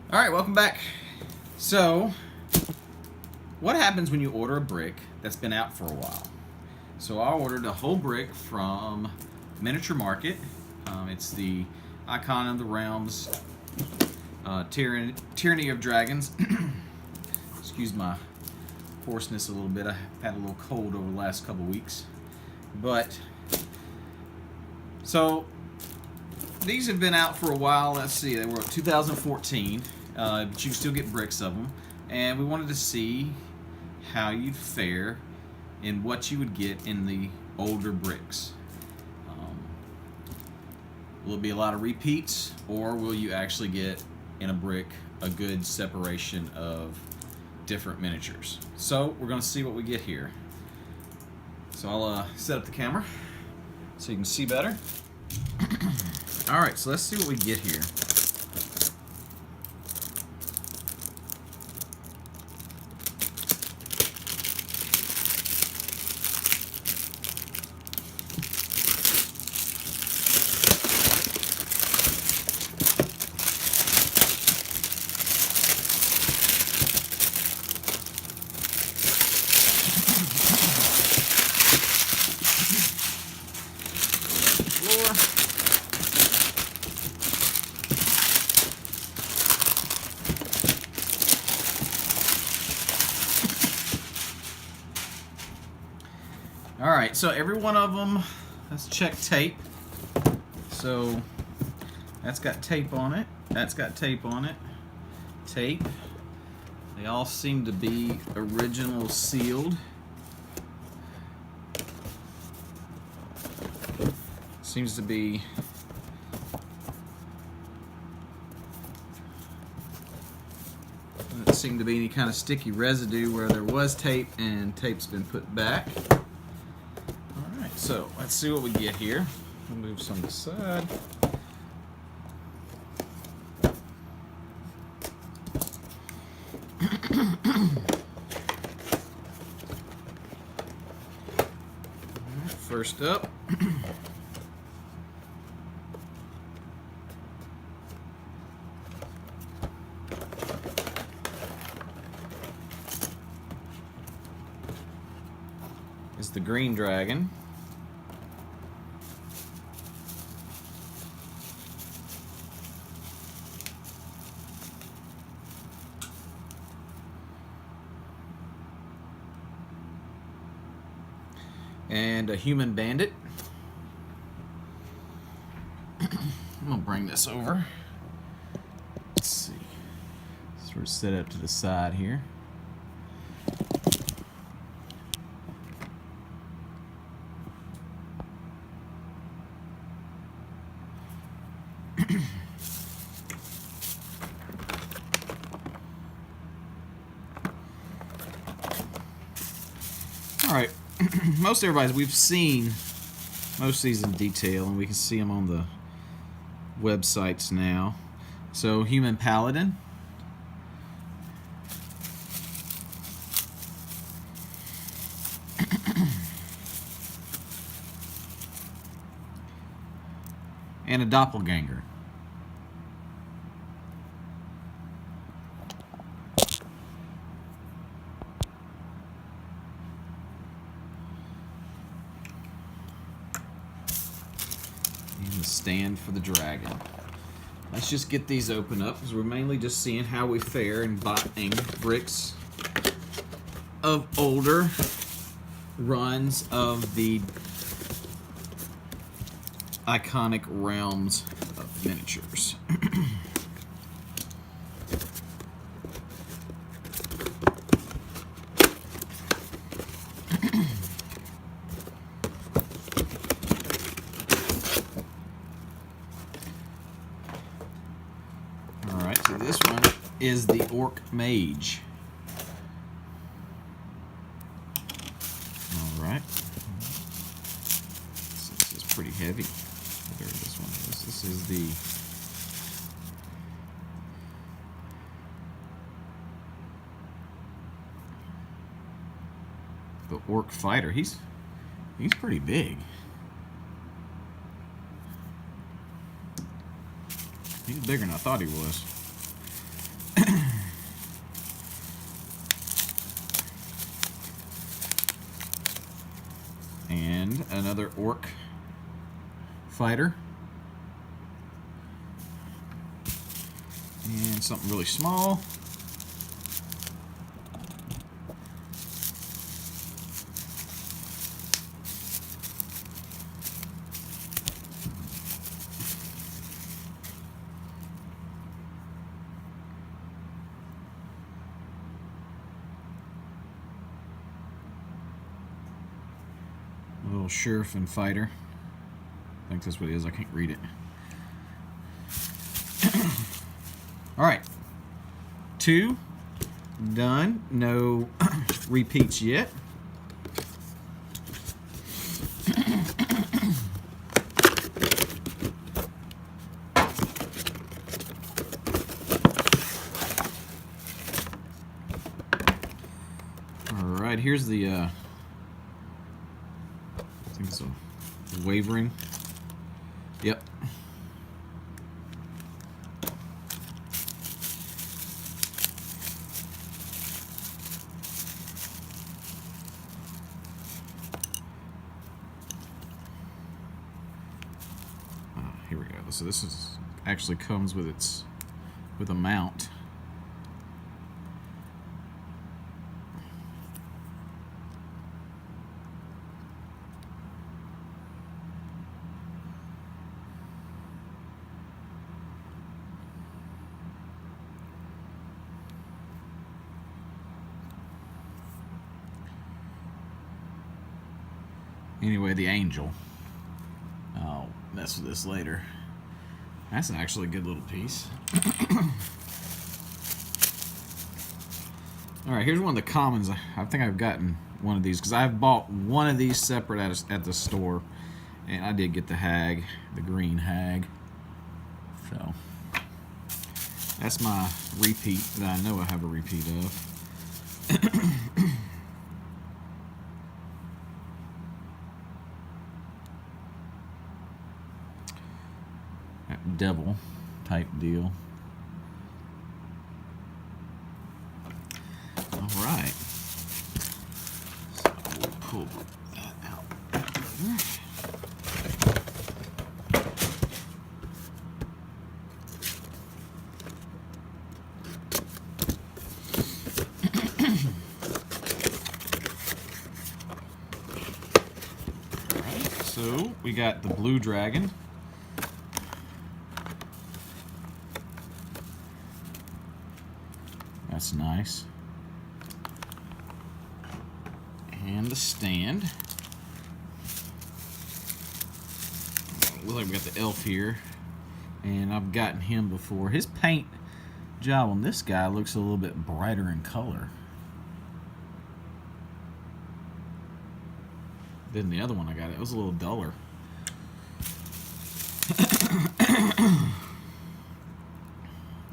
Alright, welcome back. So, what happens when you order a brick that's been out for a while? So I ordered a whole brick from Miniature Market. It's the Icon of the Realms, Tyranny of Dragons. Excuse my hoarseness a little bit. I've had a little cold over the last couple weeks. But, so, these have been out for a while. Let's see, they were 2014, but you can still get bricks of them. And we wanted to see how you'd fare and what you would get in the older bricks. Will it be a lot of repeats, or will you actually get in a brick a good separation of different miniatures? So we're going to see what we get here. So I'll set up the camera so you can see better. Alright, so let's see what we get here. Alright, so every one of them, let's check tape. So that's got tape on it, that's got tape on it, tape. They all seem to be original sealed. Seems to be doesn't seem to be any kind of sticky residue where there was tape and tape's been put back. Alright, so let's see what we get here. We'll move some to the side. First up, is the green dragon. And a human bandit. I'm gonna bring this over. Let's see. Sort of set up to the side here. All right. Most everybody's, we've seen most of these in detail, and we can see them on the websites now. So, human paladin. And a doppelganger. And the stand for the dragon. Let's just get these open up, because we're mainly just seeing how we fare in buying bricks of older runs of the iconic realms of miniatures. Alright, so this one is the Orc Mage. Alright. This is pretty heavy. There this one is. This is the Orc Fighter. He's pretty big. He's bigger than I thought he was. another orc fighter. And something really small. A little sheriff and fighter. I think that's what it is. I can't read it. All right. 2 done. No repeats yet. All right. Here's the. I think it's a wavering. Yep. Here we go. So this is actually comes with a mount. Anyway, the angel. I'll mess with this later. That's actually a good little piece. Alright, here's one of the commons. I think I've gotten one of these because I've bought one of these separate at the store. And I did get the hag, the green hag. So, that's my repeat that I know I have a repeat of. Devil type deal. All right. So we'll pull that out. All right. So we got the blue dragon. That's nice. And the stand. Looks like we got the elf here. And I've gotten him before. His paint job on this guy looks a little bit brighter in color than the other one I got. It was a little duller.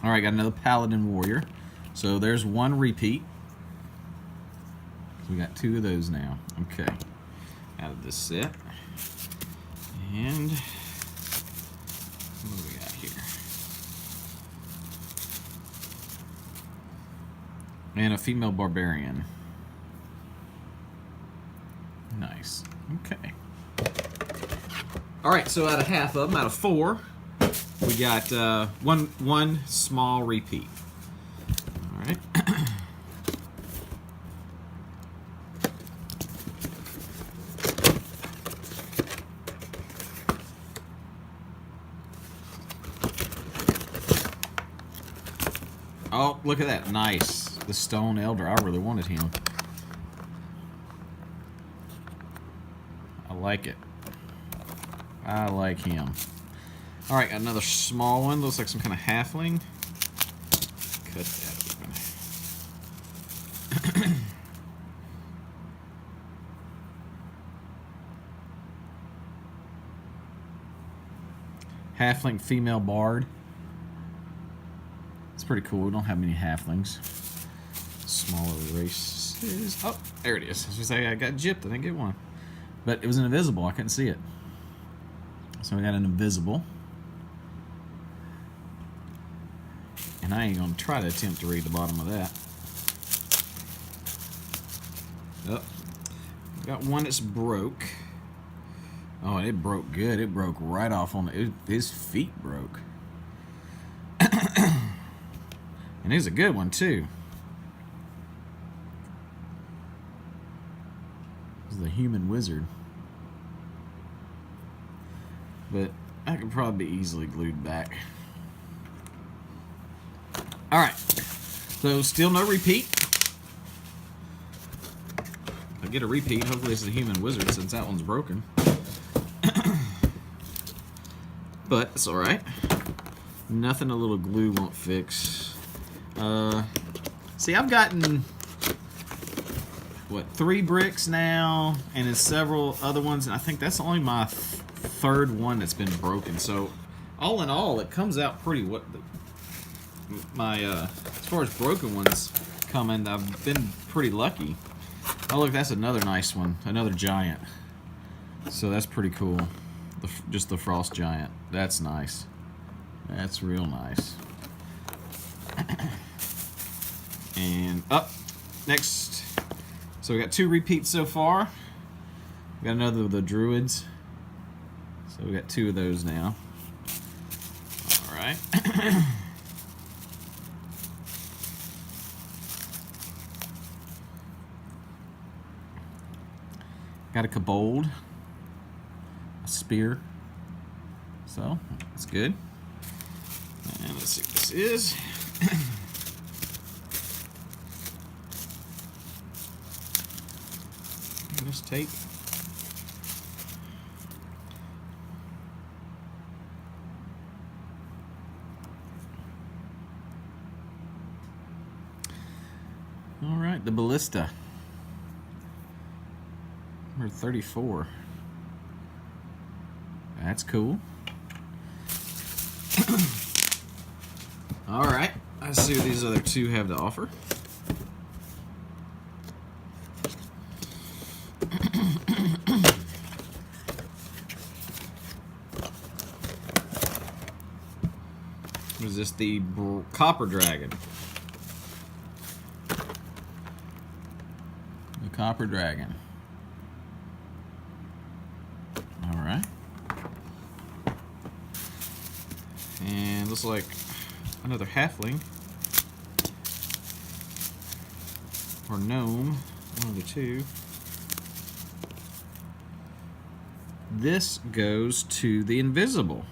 Alright, got another paladin warrior. So there's one repeat. So we got 2 of those now. Okay. Out of this set. And what do we got here? And a female barbarian. Nice. Okay. Alright, so out of half of them, out of 4, we got one small repeat. Alright. Oh, look at that. Nice. The Stone Elder. I really wanted him. I like it. I like him. Alright, got another small one. Looks like some kind of halfling. Cut that open. Halfling female bard. It's pretty cool. We don't have many halflings. Smaller races. Oh, there it is. I was gonna say I got gypped. I didn't get one. But it was an invisible. I couldn't see it. So we got an invisible. And I ain't going to try to attempt to read the bottom of that. Oh. Got one that's broke. Oh, and it broke good. It broke right off on his feet broke. And it's a good one too. This is the human wizard. But I could probably be easily glued back. Alright. So still no repeat. If I get a repeat, hopefully it's the human wizard since that one's broken. But it's alright. Nothing a little glue won't fix. See, I've gotten, what, 3 bricks now, and then several other ones, and I think that's only my third one that's been broken. So, all in all, it comes out pretty. As far as broken ones coming, I've been pretty lucky. Oh, look, that's another nice one, another giant. So that's pretty cool. Just the frost giant. That's nice. That's real nice. And up next, so we got 2 repeats so far. We got another of the druids. So we got 2 of those now. All right. Got a kobold, a spear. So that's good. And let's see what this is. This tape. All right, the ballista. Number 34. That's cool. All right, let's see what these other 2 have to offer. Is this the copper dragon? The copper dragon. All right. And looks like another halfling or gnome, one of the 2. This goes to the invisible.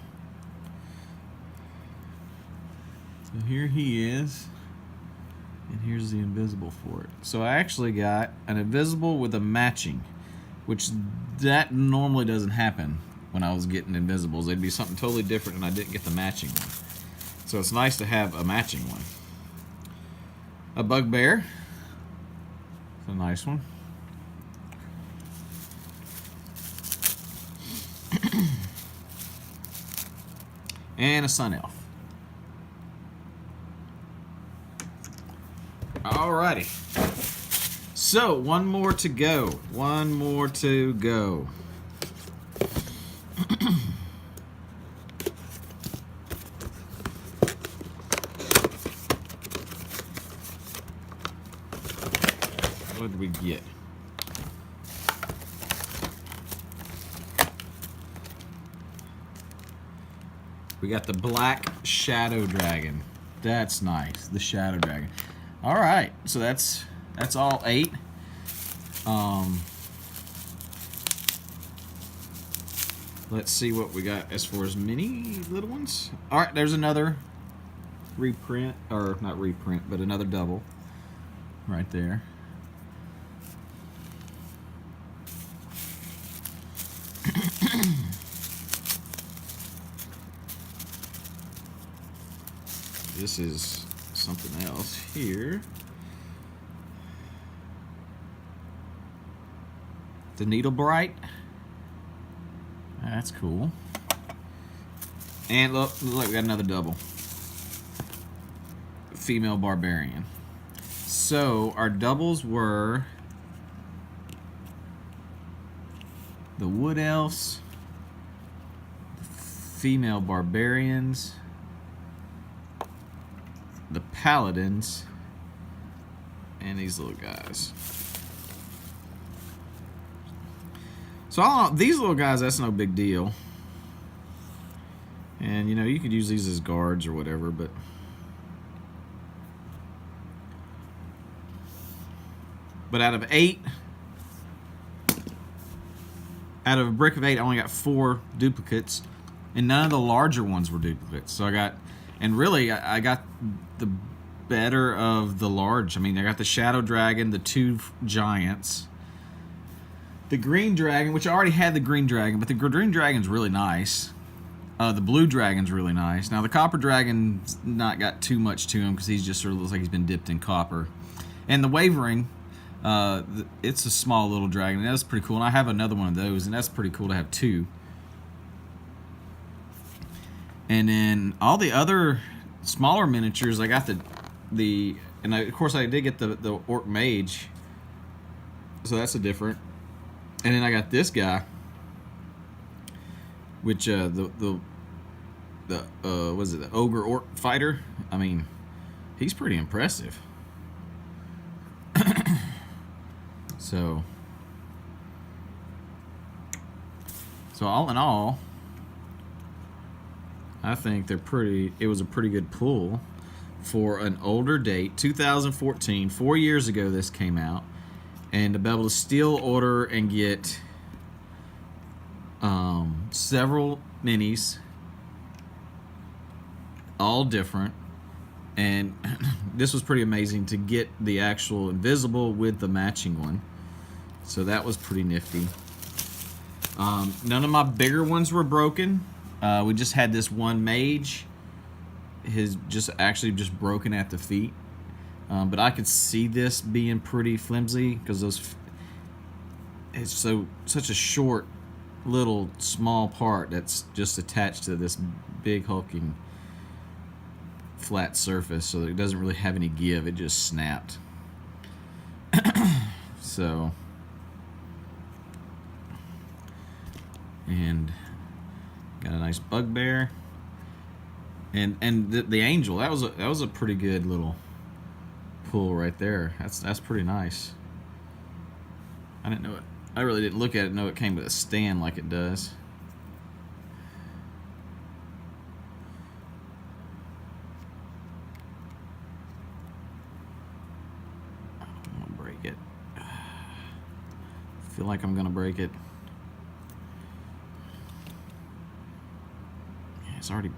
So here he is, and here's the invisible for it. So I actually got an invisible with a matching, which that normally doesn't happen when I was getting invisibles. They'd be something totally different, and I didn't get the matching one. So it's nice to have a matching one. A bugbear. It's a nice one. And a sun elf. Alrighty. So, one more to go. One more to go. What did we get? We got the black shadow dragon. That's nice. The shadow dragon. All right. So that's all 8. Let's see what we got as far as mini little ones. All right. There's another reprint, or not reprint, but another double right there. This is something else here. The needle bright. That's cool. And look, we got another double. Female barbarian. So our doubles were the wood elves, female barbarians, the paladins, and these little guys. So these little guys, that's no big deal. And, you know, you could use these as guards or whatever, but... But out of a brick of 8, I only got 4 duplicates. And none of the larger ones were duplicates. So I got... And really, I got the better of the large. I mean, I got the Shadow Dragon, the 2 giants... The green dragon, which I already had the green dragon, but the green dragon's really nice. The blue dragon's really nice. Now the copper dragon's not got too much to him because he's just sort of looks like he's been dipped in copper. And the wavering, it's a small little dragon. That's pretty cool. And I have another one of those, and that's pretty cool to have 2. And then all the other smaller miniatures, I got of course I did get the Orc Mage, so that's a different. And then I got this guy, which the Ogre Orc Fighter. I mean, he's pretty impressive. So all in all, I think it was a pretty good pull for an older date, 2014, 4 years ago this came out. And to be able to still order and get several minis, all different. And this was pretty amazing to get the actual invisible with the matching one. So that was pretty nifty. None of my bigger ones were broken. We just had this one mage. His just broken at the feet. But I could see this being pretty flimsy because it's such a short little small part that's just attached to this big hulking flat surface, so that it doesn't really have any give. It just snapped. So, and got a nice bugbear, and the angel. That was a pretty good little pull right there. That's pretty nice. I didn't know it. I really didn't look at it and know it came with a stand like it does. I'm gonna break it. I feel like I'm gonna break it. Yeah, it's already.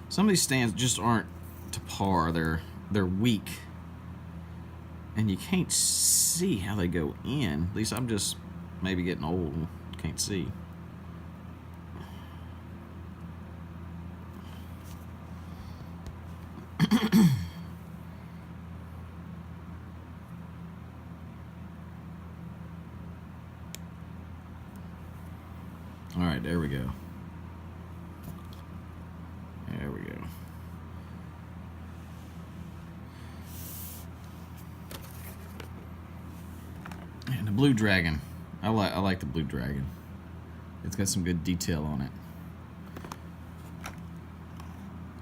Some of these stands just aren't to par. They're weak. And you can't see how they go in. At least I'm just maybe getting old and can't see. All right, there we go. There we go. And the blue dragon. I like the blue dragon. It's got some good detail on it.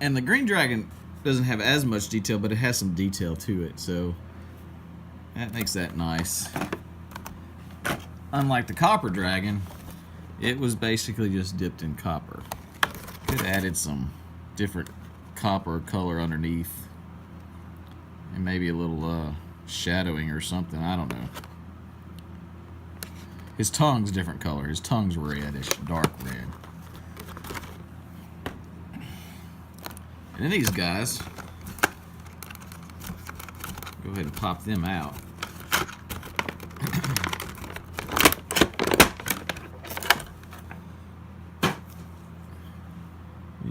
And the green dragon doesn't have as much detail, but it has some detail to it, so that makes that nice. Unlike the copper dragon, it was basically just dipped in copper. Could have added some different copper color underneath, and maybe a little shadowing or something. I don't know. His tongue's different color. His tongue's reddish, dark red. And then these guys, go ahead and pop them out.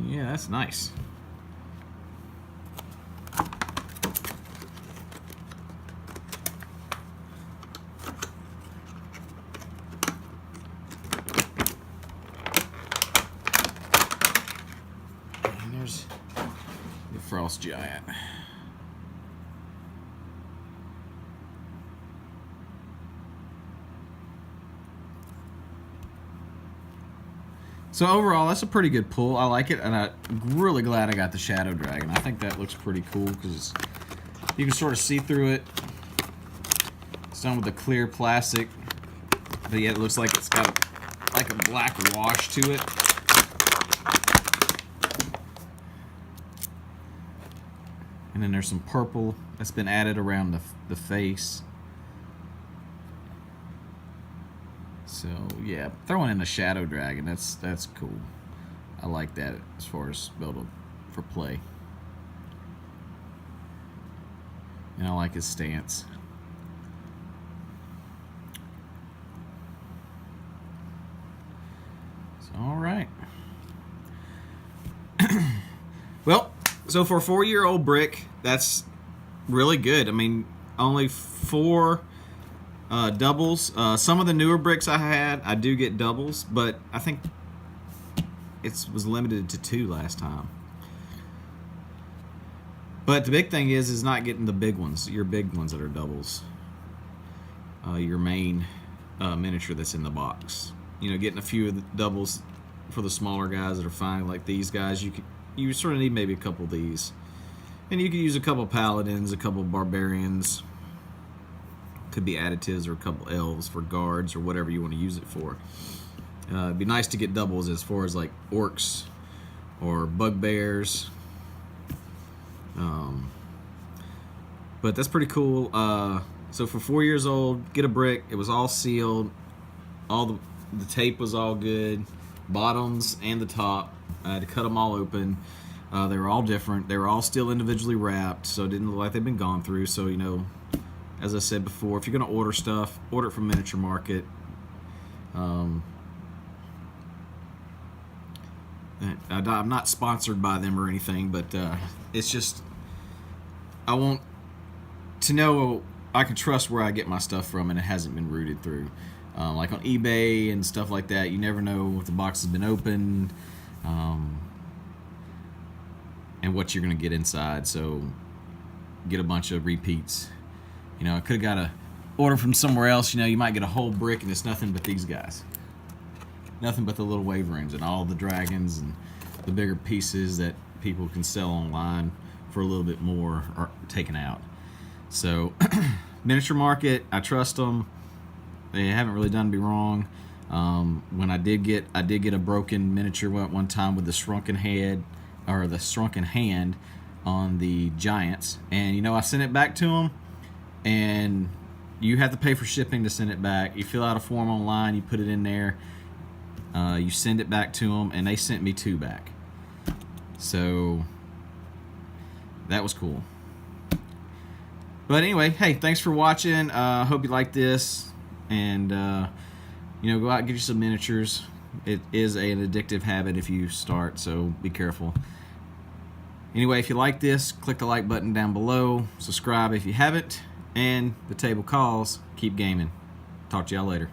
Yeah, that's nice. Frost Giant. So overall, that's a pretty good pull. I like it, and I'm really glad I got the Shadow Dragon. I think that looks pretty cool because you can sort of see through it. It's done with a clear plastic but yet it looks like it's got like a black wash to it. And then there's some purple that's been added around the face. So yeah, throwing in a shadow dragon, that's cool. I like that as far as build for play. And I like his stance. So, all right. Well, so for a 4-year-old brick, that's really good. I mean, only 4 doubles. Some of the newer bricks I had, I do get doubles, but I think it was limited to 2 last time. But the big thing is not getting the big ones, your big ones that are doubles. Your main miniature that's in the box. You know, getting a few of the doubles for the smaller guys that are fine, like these guys. You sort of need maybe a couple of these, and you could use a couple paladins, a couple barbarians. Could be additives or a couple elves for guards or whatever you want to use it for. It'd be nice to get doubles as far as like orcs or bugbears. But that's pretty cool. So for 4 years old, get a brick. It was all sealed. All the tape was all good. Bottoms and the top. I had to cut them all open. They were all different. They were all still individually wrapped, so it didn't look like they'd been gone through. So, you know, as I said before, if you're going to order stuff, order it from Miniature Market. I'm not sponsored by them or anything, but it's just I want to know I can trust where I get my stuff from, and it hasn't been rooted through. Like on eBay and stuff like that, you never know if the box has been opened and what you're going to get inside. So get a bunch of repeats. You know, I could have got a order from somewhere else. You know, you might get a whole brick and it's nothing but these guys. Nothing but the little waverings and all the dragons and the bigger pieces that people can sell online for a little bit more are taken out. So Miniature Market, I trust them. They haven't really done me wrong. When I did get a broken miniature one time with the shrunken head or the shrunken hand on the giants, and you know, I sent it back to them, and you have to pay for shipping to send it back. You fill out a form online, you put it in there, you send it back to them, and they sent me 2 back. So that was cool. But anyway, hey, thanks for watching. Hope you like this, and you know, go out and get you some miniatures. It is an addictive habit if you start, so be careful. Anyway, if you like this, click the like button down below. Subscribe if you haven't, and the table calls. Keep gaming. Talk to y'all later.